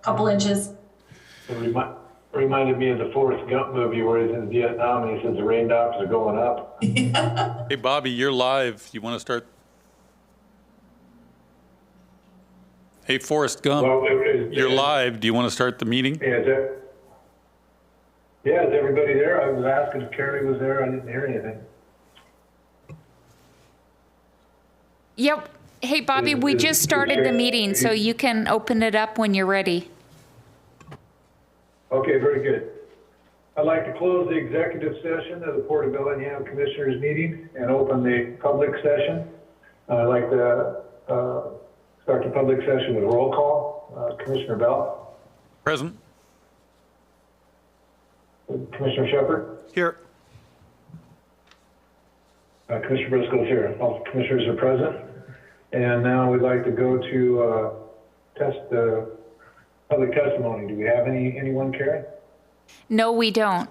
couple inches. It reminded me of the Forrest Gump movie where he's in Vietnam and he says the raindrops are going up. Hey, Bobby, you're live. You want to start? Hey, Forrest Gump, you're live. Do you want to start the meeting? Is everybody there? I was asking if Carey was there. I didn't hear anything. Yep. Hey, Bobby, we just started the meeting, so you can open it up when you're ready. Okay, very good. I'd like to close the executive session of the Port of Bellingham Commissioners meeting and open the public session. I'd like to start the public session with roll call. Commissioner Bell. Present. Commissioner Shepard. Here. Commissioner Briscoe is here. All commissioners are present. And now we'd like to go to test the public testimony. Do we have anyone, Carey? No, we don't.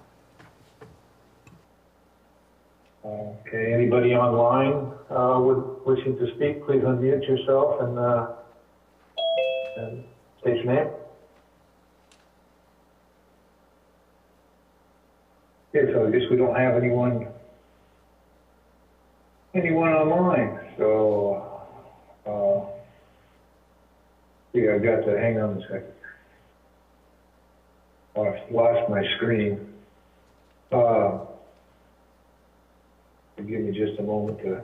Okay, anybody online wishing to speak, please unmute yourself and state your name. Okay, so I guess we don't have anyone online. So yeah, I've got to hang on a second. Oh, I've lost my screen. Give me just a moment to.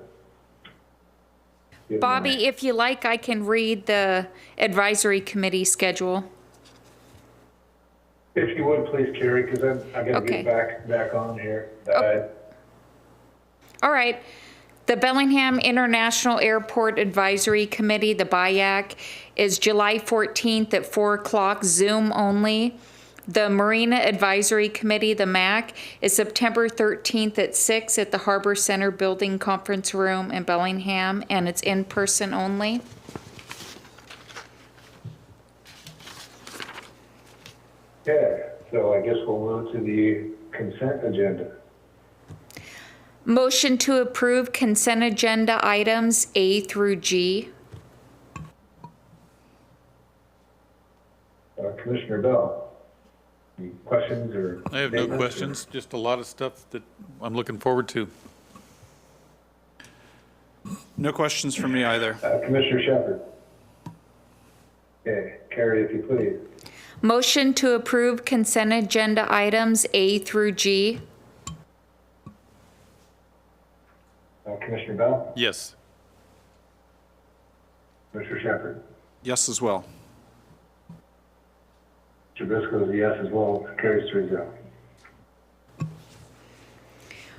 Bobby, if you like, I can read the advisory committee schedule. If you would, please, Carey, because I got to get back on here. All right. The Bellingham International Airport Advisory Committee, the BIAC, is July 14th at 4 o'clock, Zoom only. The Marina Advisory Committee, the MAC, is September 13th at 6 at the Harbor Center Building Conference Room in Bellingham, and it's in person only. Okay, so I guess we'll move to the consent agenda. Motion to approve consent agenda items A through G. Commissioner Bell, any questions or I have no questions, just a lot of stuff that I'm looking forward to. No questions from me either. Commissioner Shepard. Okay, Carey, if you please. Motion to approve consent agenda items A through G. Commissioner Bell? Yes. Commissioner Shepard? Yes, as well. Mr. Briscoe is a yes as well. Carries 3-0.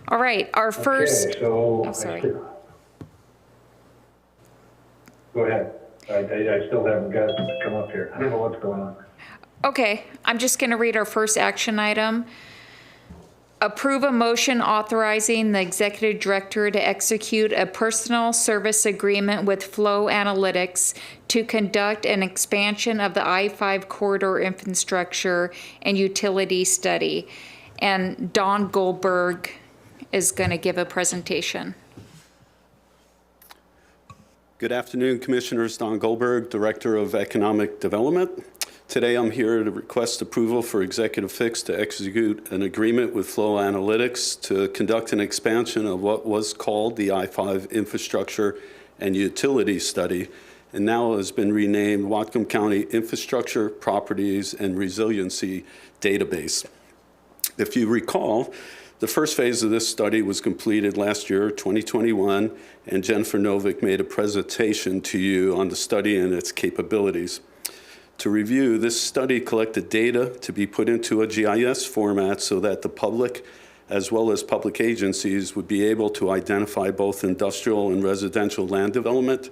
All right, our first. Okay, so sorry. Go ahead. I still haven't got to come up here. I don't know what's going on. Okay, I'm just going to read our first action item. Approve a motion authorizing the executive director to execute a personal service agreement with Flow Analytics to conduct an expansion of the I-5 corridor infrastructure and utility study. And Don Goldberg is going to give a presentation. Good afternoon, Commissioners. Don Goldberg, Director of Economic Development. Today I'm here to request approval for Executive Fix to execute an agreement with Flow Analytics to conduct an expansion of what was called the I-5 Infrastructure and Utility Study, and now has been renamed Whatcom County Infrastructure, Properties, and Resiliency Database. If you recall, the first phase of this study was completed last year, 2021, and Jennifer Novick made a presentation to you on the study and its capabilities. To review, this study collected data to be put into a GIS format so that the public, as well as public agencies, would be able to identify both industrial and residential land development,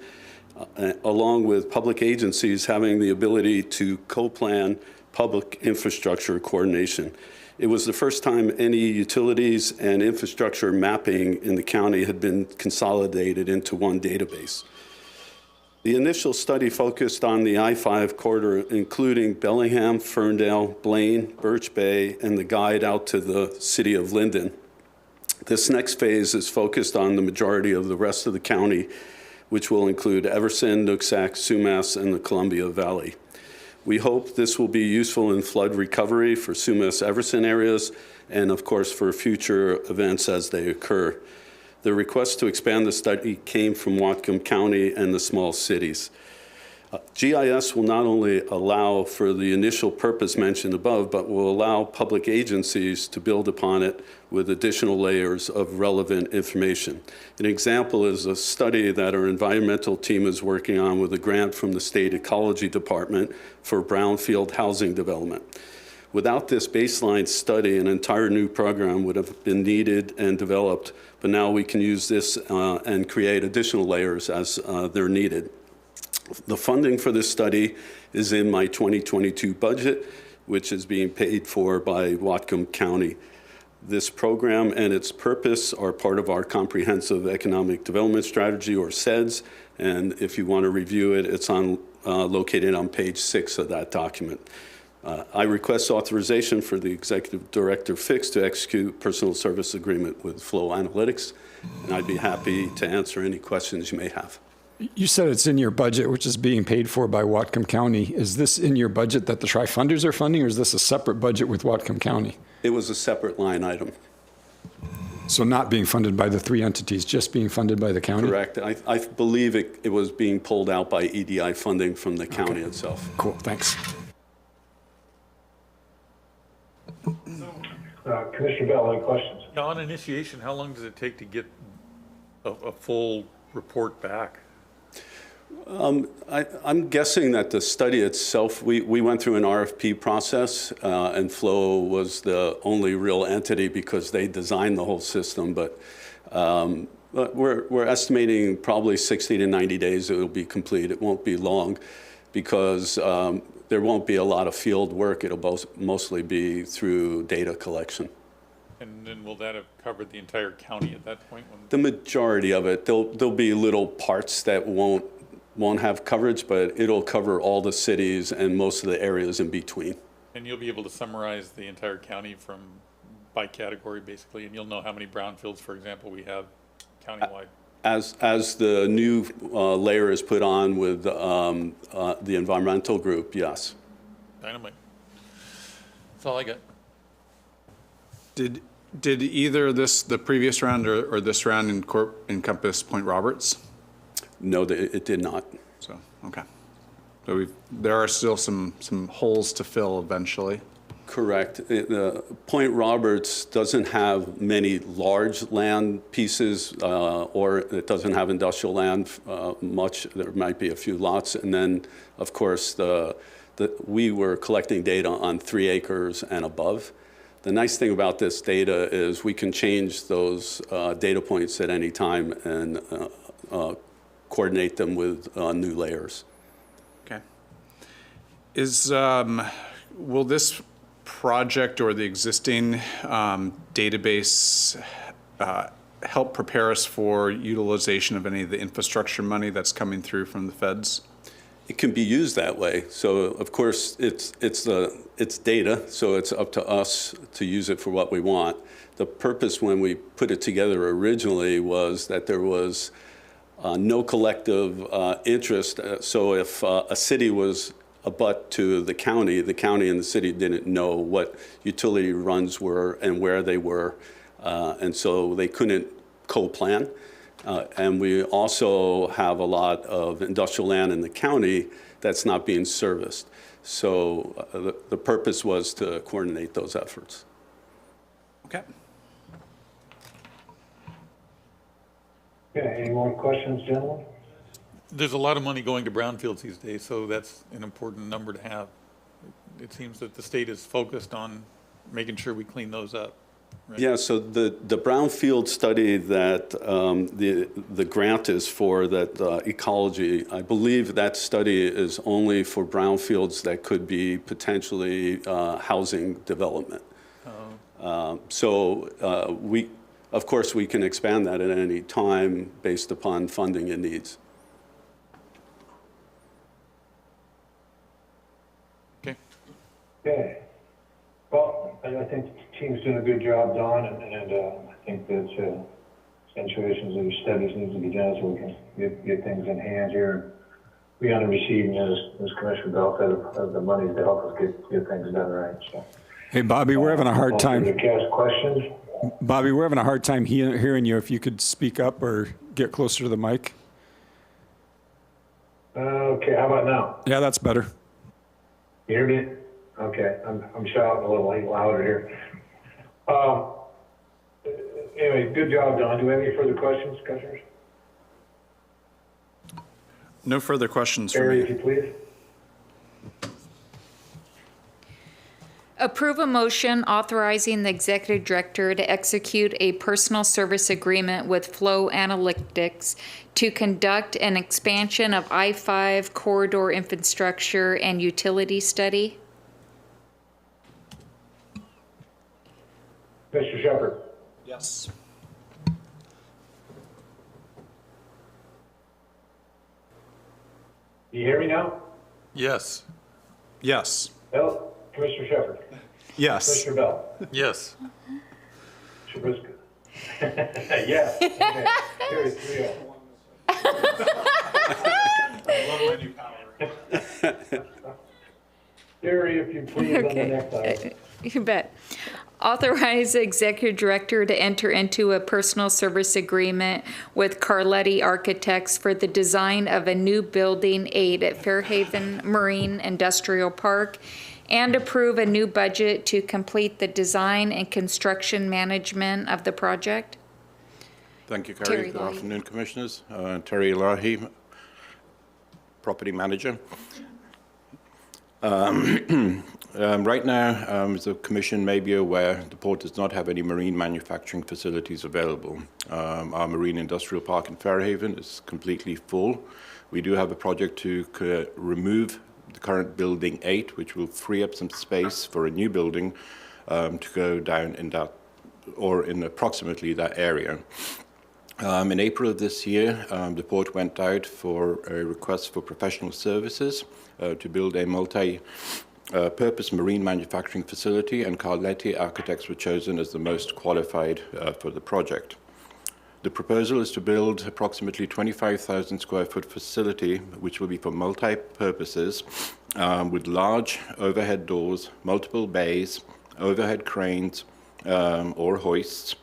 along with public agencies having the ability to co-plan public infrastructure coordination. It was the first time any utilities and infrastructure mapping in the county had been consolidated into one database. The initial study focused on the I-5 corridor, including Bellingham, Ferndale, Blaine, Birch Bay, and the guide out to the city of Linden. This next phase is focused on the majority of the rest of the county, which will include Everson, Nooksack, Sumas, and the Columbia Valley. We hope this will be useful in flood recovery for Sumas Everson areas and, of course, for future events as they occur. The request to expand the study came from Whatcom County and the small cities. GIS will not only allow for the initial purpose mentioned above, but will allow public agencies to build upon it with additional layers of relevant information. An example is a study that our environmental team is working on with a grant from the State Ecology Department for brownfield housing development. Without this baseline study, an entire new program would have been needed and developed, but now we can use this and create additional layers as they're needed. The funding for this study is in my 2022 budget, which is being paid for by Whatcom County. This program and its purpose are part of our Comprehensive Economic Development Strategy, or CEDS, and if you want to review it, it's located on page 6 of that document. I request authorization for the Executive Director Fix to execute personal service agreement with Flow Analytics, and I'd be happy to answer any questions you may have. You said it's in your budget, which is being paid for by Whatcom County. Is this in your budget that the Tri-Funders are funding, or is this a separate budget with Whatcom County? It was a separate line item. So not being funded by the 3 entities, just being funded by the county? Correct. I believe it was being pulled out by EDI funding from the county itself. Cool, thanks. Commissioner Bell, any questions? Now, on initiation, how long does it take to get a full report back? I'm guessing that the study itself, we went through an RFP process, and Flow was the only real entity because they designed the whole system. But we're estimating probably 60 to 90 days it will be complete. It won't be long because there won't be a lot of field work. It'll mostly be through data collection. And then will that have covered the entire county at that point? The majority of it. There'll be little parts that won't have coverage, but it'll cover all the cities and most of the areas in between. And you'll be able to summarize the entire county by category, basically, and you'll know how many brownfields, for example, we have countywide. As the new layer is put on with the environmental group, yes. Dynamite. That's all I got. Did either the previous round or this round encompass Point Roberts? No, it did not. So, okay. So there are still some holes to fill eventually. Correct. Point Roberts doesn't have many large land pieces, or it doesn't have industrial land much. There might be a few lots. And then, of course, we were collecting data on 3 acres and above. The nice thing about this data is we can change those data points at any time and coordinate them with new layers. Okay. Will this project or the existing database help prepare us for utilization of any of the infrastructure money that's coming through from the feds? It can be used that way. So of course it's data, so it's up to us to use it for what we want. The purpose when we put it together originally was that there was no collective interest. So if a city was a butt to the county and the city didn't know what utility runs were and where they were, and so they couldn't co-plan. And we also have a lot of industrial land in the county that's not being serviced. So the purpose was to coordinate those efforts. Okay. Okay, any more questions, gentlemen? There's a lot of money going to brownfields these days, so that's an important number to have. It seems that the state is focused on making sure we clean those up. Right? Yeah, so the brownfield study that the grant is for, that ecology, I believe that study is only for brownfields that could be potentially housing development. So of course, we can expand that at any time based upon funding and needs. Okay. Okay. Well, I think the team's doing a good job, Don, and I think that accentuations of your studies need to be done so we can get things in hand here be on the receiving end, as Commissioner Bell said, of the monies to help us get things done right. So, Hey, Bobby, we're having a hard time. To cast questions. Bobby, we're having a hard time hearing you. If you could speak up or get closer to the mic. Okay, how about now? Yeah, that's better. You hear me? Okay, I'm shouting a little louder here. Anyway, good job, Don. Do we have any further questions, Commissioners? No further questions for Carey, me. if you please. Approve a motion authorizing the executive director to execute a personal service agreement with Flow Analytics to conduct an expansion of I-5 corridor infrastructure and utility study. Mr. Shepherd. Yes. Do you hear me now? Yes. Yes. Bell? Commissioner Shepherd. Yes. Commissioner Bell. Yes. Commissioner Briscoe. Yes. Okay. Carey, 3-0. Carey, if you please, on the next item. You bet. Authorize the executive director to enter into a personal service agreement with Carletti Architects for the design of a new building 8 at Fairhaven Marine Industrial Park, and approve a new budget to complete the design and construction management of the project. Thank you, Terry Carey. Good Ilahi. afternoon, Commissioners. Terry Ilahi, Property Manager. Right now, as the Commission may be aware, the Port does not have any marine manufacturing facilities available. Our Marine Industrial Park in Fairhaven is completely full. We do have a project to remove the current Building 8, which will free up some space for a new building to go down in that, or in approximately that area. In April of this year, the Port went out for a request for professional services to build a multi-purpose marine manufacturing facility, and Carletti Architects were chosen as the most qualified for the project. The proposal is to build approximately 25,000 square foot facility, which will be for multi-purposes, with large overhead doors, multiple bays, overhead cranes or hoists,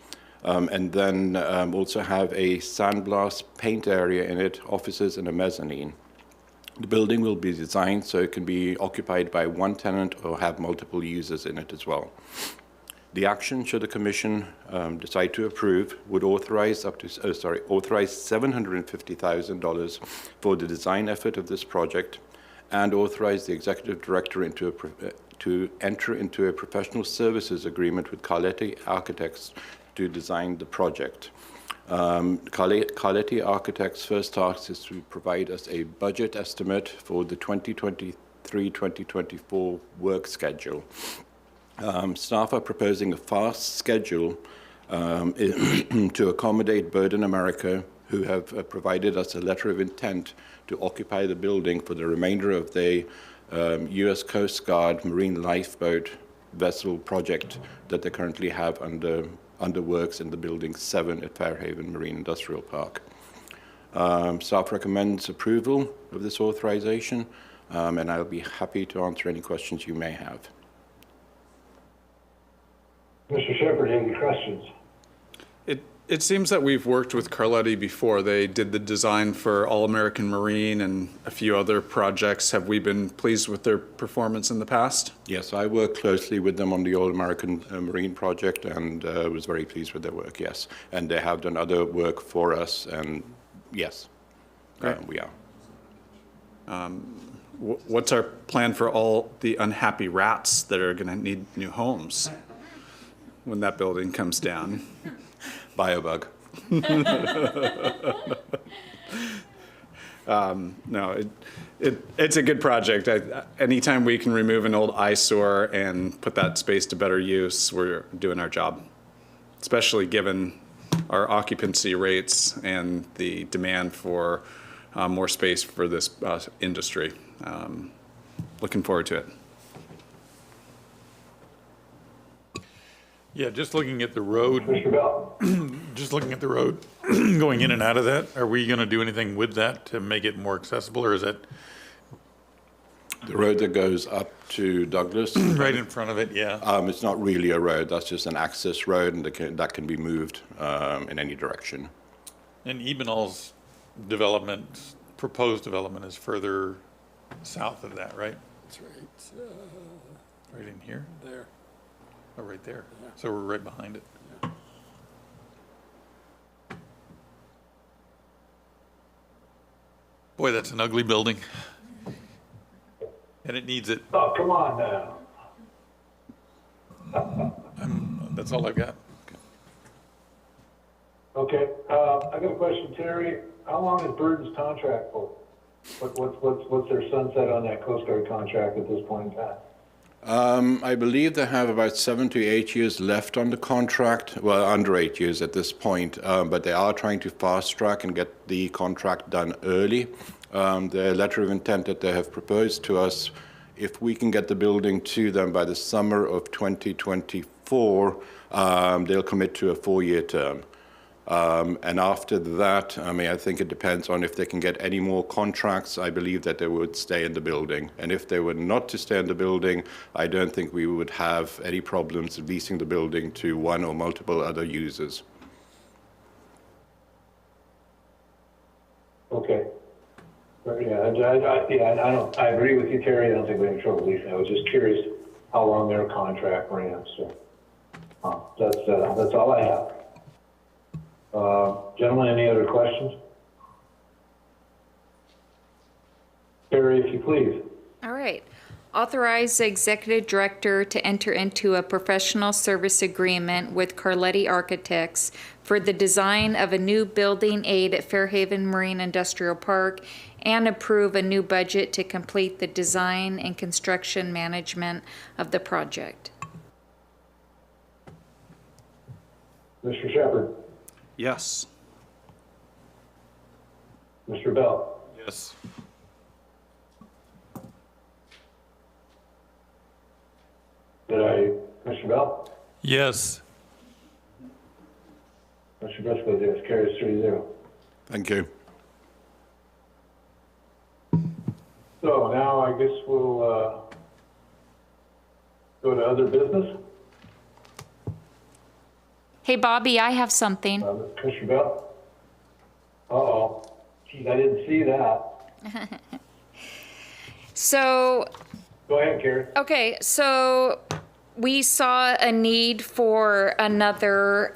and then also have a sandblast paint area in it, offices, and a mezzanine. The building will be designed so it can be occupied by one tenant or have multiple users in it as well. The action, should the Commission decide to approve, would authorize authorize $750,000 for the design effort of this project, and authorize the Executive Director to enter into a professional services agreement with Carletti Architects to design the project. Carletti Architects' first task is to provide us a budget estimate for the 2023-2024 work schedule. Staff are proposing a fast schedule to accommodate Burden America, who have provided us a letter of intent to occupy the building for the remainder of the U.S. Coast Guard Marine Lifeboat vessel project that they currently have under works in the Building 7 at Fairhaven Marine Industrial Park. Staff recommends approval of this authorization, and I'll be happy to answer any questions you may have. Mr. Shepherd, any questions? It seems that we've worked with Carletti before. They did the design for All-American Marine and a few other projects. Have we been pleased with their performance in the past? Yes, I worked closely with them on the All-American Marine project and was very pleased with their work, yes. And they have done other work for us, and yes, we are. What's our plan for all the unhappy rats that are going to need new homes when that building comes down? Biobug. No, it's a good project. Anytime we can remove an old eyesore and put that space to better use, we're doing our job, especially given our occupancy rates and the demand for more space for this industry. Looking forward to it. Yeah, just looking at the road, Mr. Bell? just looking at the road going in and out of that, are we going to do anything with that to make it more accessible, or is that The road that goes up to Douglas, right in front of it? Yeah. it's not really a road, that's just an access road, and that can be moved in any direction. And Ebenall's development, proposed development is further south of that, right? That's right. Right in here? There. Oh, right there. So we're right behind it. Boy, that's an ugly building. And it needs it. Oh, come on now. That's all I've got. Okay, I got a question, Terry. How long is Burden's contract for? What's their sunset on that Coast Guard contract at this point in time? I believe they have about 7 to 8 years left on the contract, well, under 8 years at this point, but they are trying to fast track and get the contract done early. The letter of intent that they have proposed to us, if we can get the building to them by the summer of 2024, they'll commit to a 4-year term. And after that, I mean, I think it depends on if they can get any more contracts. I believe that they would stay in the building. And if they were not to stay in the building, I don't think we would have any problems leasing the building to one or multiple other users. Okay. I agree with you, Terry. I don't think we have any trouble leasing. I was just curious how long their contract ran. So that's all I have. Gentlemen, any other questions? Carey, if you please. All right. Authorize the executive director to enter into a professional service agreement with Carletti Architects for the design of a new building aid at Fairhaven Marine Industrial Park and approve a new budget to complete the design and construction management of the project. Mr. Shepherd. Yes. Mr. Bell. Yes. Mr. Bell? Yes. Mr. Briscoe, yes. Carries 3-0. Thank you. So now I guess we'll go to other business. Hey, Bobby, I have something. Mr. Bell? Uh-oh. Geez, I didn't see that. So, Go ahead, Carey. okay, so we saw a need for another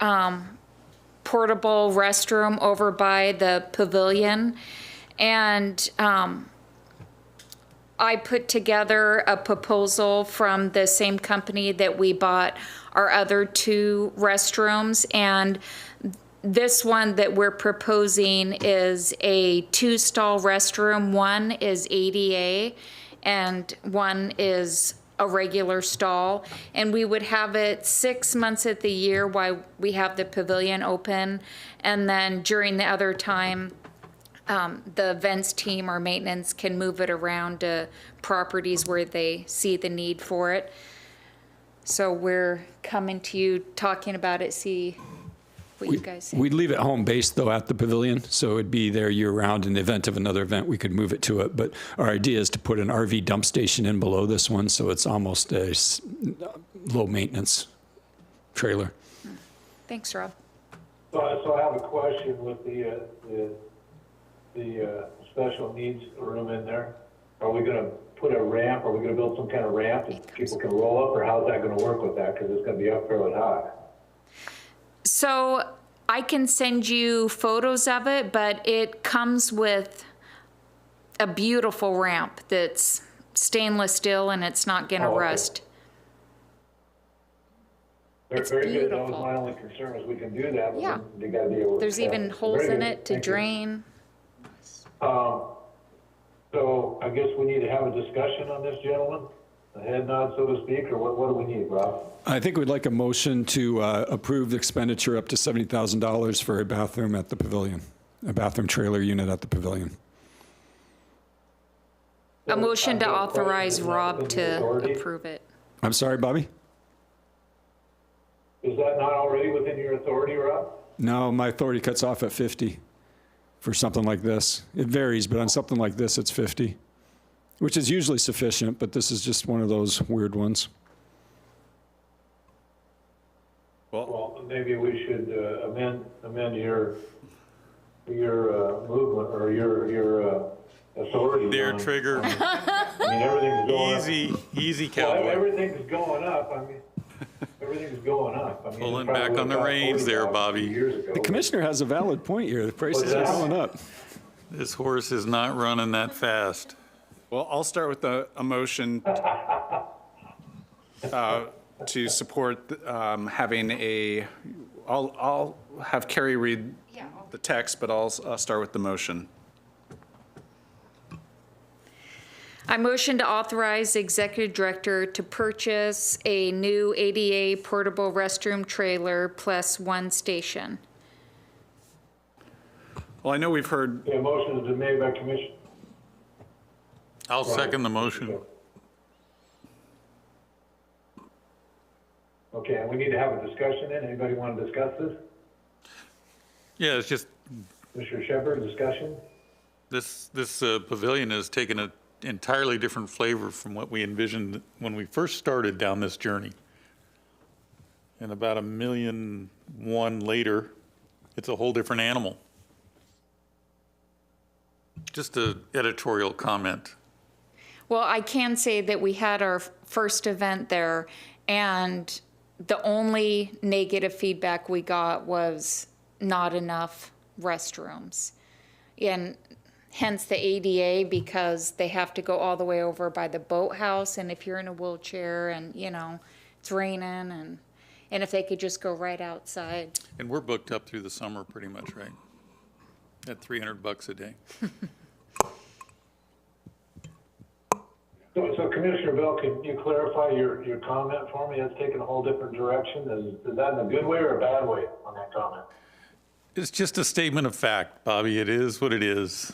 portable restroom over by the pavilion. And I put together a proposal from the same company that we bought our other 2 restrooms. And this one that we're proposing is a 2-stall restroom. One is ADA and one is a regular stall. And we would have it 6 months of the year while we have the pavilion open. And then during the other time, the events team or maintenance can move it around to properties where they see the need for it. So we're coming to you, talking about it, see what you guys think. We'd leave it home based though at the pavilion, so it'd be there year round. In the event of another event, we could move it to it. But our idea is to put an RV dump station in below this one, so it's almost a low maintenance trailer. Thanks, Rob. So I have a question with the special needs room in there. Are we going to put a ramp? Are we going to build some kind of ramp that people can roll up, or how's that going to work with that? Because it's going to be up fairly high. So I can send you photos of it, but it comes with a beautiful ramp that's stainless steel and it's not going to Oh, okay. rust. It's Very good. That was beautiful. my only concern, is we can do that, but Yeah. you got to be able to. There's even holes Very in good. it to Thank you. drain. So I guess we need to have a discussion on this, gentlemen? A head nod, so to speak, or what do we need, Rob? I think we'd like a motion to approve the expenditure up to $70,000 for a bathroom at the pavilion, a bathroom trailer unit at the pavilion. A motion to I've got a question. authorize Is that Rob within to the authority? approve it. I'm sorry, Bobby? Is that not already within your authority, Rob? No, my authority cuts off at 50 for something like this. It varies, but on something like this, it's 50, which is usually sufficient, but this is just one of those weird ones. Well, maybe we should amend your movement or your authority. There, on- trigger. I mean, everything's going up. Easy, Well, cowboy. everything's going up. I mean, everything's going up. I mean, Pulling it probably back on the was about reins there, 40,000 Bobby. years ago. The commissioner has a valid point here. The prices are What's that? going up. This horse is not running that fast. Well, I'll start with a motion to support having a, I'll have Carey read the text, but I'll start with the motion. I motion to authorize the executive director to purchase a new ADA portable restroom trailer plus one station. Well, I know we've heard, Yeah, motion has been made by Commissioner. I'll second the motion. Okay, and we need to have a discussion then. Anybody want to discuss this? Yeah, it's just, Mr. Shepherd, discussion? this pavilion has taken an entirely different flavor from what we envisioned when we first started down this journey. And about 1.1 million later, it's a whole different animal. Just a editorial comment. Well, I can say that we had our first event there, and the only negative feedback we got was not enough restrooms. And hence the ADA, because they have to go all the way over by the boathouse, and if you're in a wheelchair and, you know, it's raining, and if they could just go right outside. And we're booked up through the summer pretty much, right? At $300 a day. So Commissioner Bell, can you clarify your comment for me? It's taken a whole different direction. Is that in a good way or a bad way on that comment? It's just a statement of fact, Bobby. It is what it is.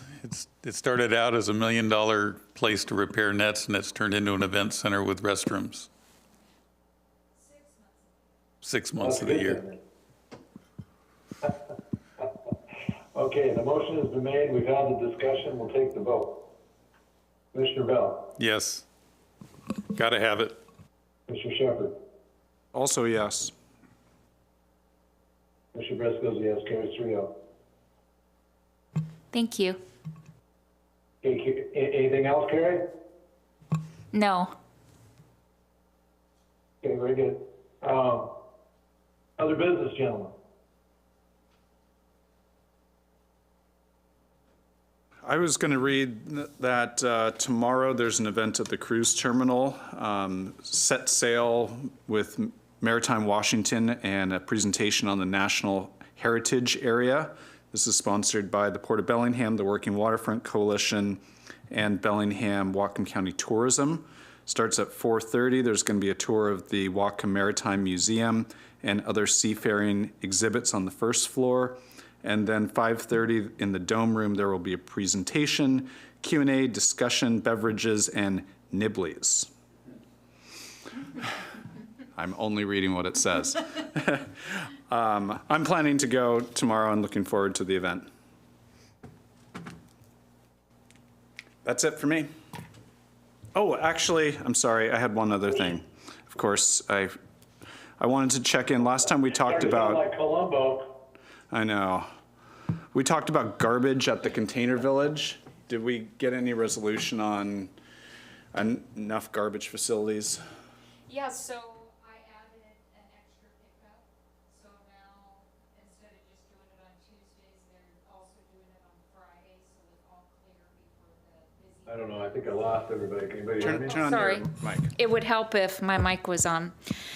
It started out as $1 million place to repair nets, and it's turned into an event center with restrooms. 6 months of the year. Okay, the motion has been made. We've had the discussion. We'll take the vote. Commissioner Bell, Yes. Got to have it. Mr. Shepherd, also yes. Mr. Briscoe, yes, carries 3-0. Thank you. Okay, anything else, Carey? No. Okay, very good. Other business, gentlemen? I was going to read that tomorrow there's an event at the cruise terminal, set sail with Maritime Washington, and a presentation on the National Heritage Area. This is sponsored by the Port of Bellingham, the Working Waterfront Coalition, and Bellingham Whatcom County Tourism. Starts at 4:30. There's going to be a tour of the Whatcom Maritime Museum and other seafaring exhibits on the first floor. And then 5:30 in the Dome Room, there will be a presentation, Q&A, discussion, beverages, and nibblies. I'm only reading what it says. I'm planning to go tomorrow and looking forward to the event. That's it for me. Oh, actually, I'm sorry, I had one other thing. Of course, I wanted to check in. Last time we talked about... Like Columbo. I know. We talked about garbage at the container village. Did we get any resolution on enough garbage facilities? Yeah, so I added an extra pickup, so now instead of just doing it on Tuesdays, they're also doing it on Fridays, so it's all clear before the busy. I don't know, I think I lost everybody. Can anybody hear me? Turn on Sorry. your mic. It would help if my mic was on.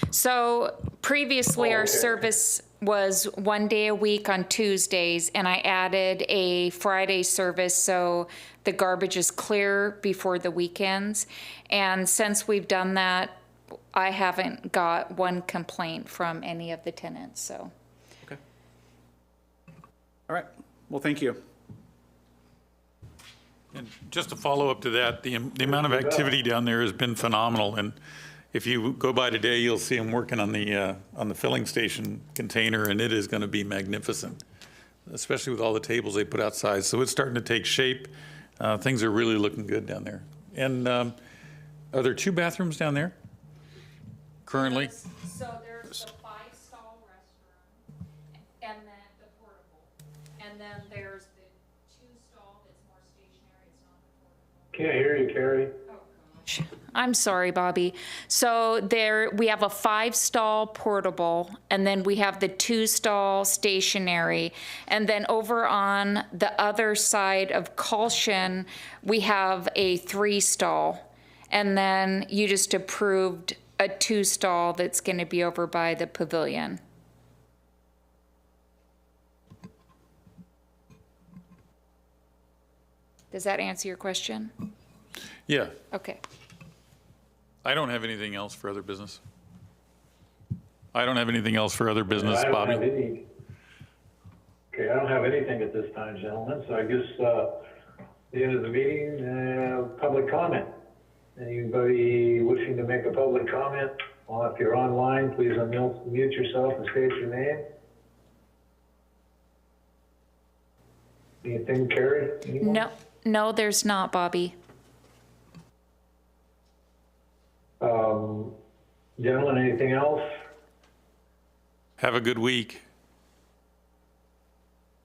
So previously, our okay. service was 1 day a week on Tuesdays, and I added a Friday service so the garbage is clear before the weekends. And since we've done that, I haven't got one complaint from any of the tenants, so. Okay. All right. Well, thank you. And just to follow up to that, the amount of activity down there has been phenomenal. And if you go by today, you'll see them working on the filling station container, and it is going to be magnificent, especially with all the tables they put outside. So it's starting to take shape. Things are really looking good down there. And are there 2 bathrooms down there currently? So there's the 5-stall restroom, and then the portable. And then there's the 2-stall that's more stationary, it's not the portable. Can't hear you, Carey. I'm sorry, Bobby. So there, we have a 5-stall portable, and then we have the 2-stall stationary. And then over on the other side of Colshan, we have a 3-stall. And then you just approved a 2-stall that's going to be over by the pavilion. Does that answer your question? Yeah. Okay. I don't have anything else for other business. I don't have anything else for other business, I don't Bobby. have any. Okay, I don't have anything at this time, gentlemen, so I guess, the end of the meeting, public comment. Anybody wishing to make a public comment? Well, if you're online, please unmute yourself and state your name. Anything, Carey? Anyone? No, there's not, Bobby. Gentlemen, anything else? Have a good week.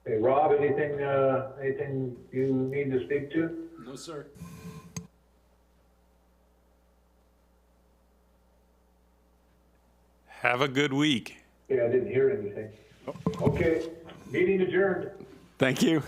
Hey, Rob, anything you need to speak to? No, sir. Have a good week. Yeah, I didn't hear anything. Okay, meeting adjourned. Thank you.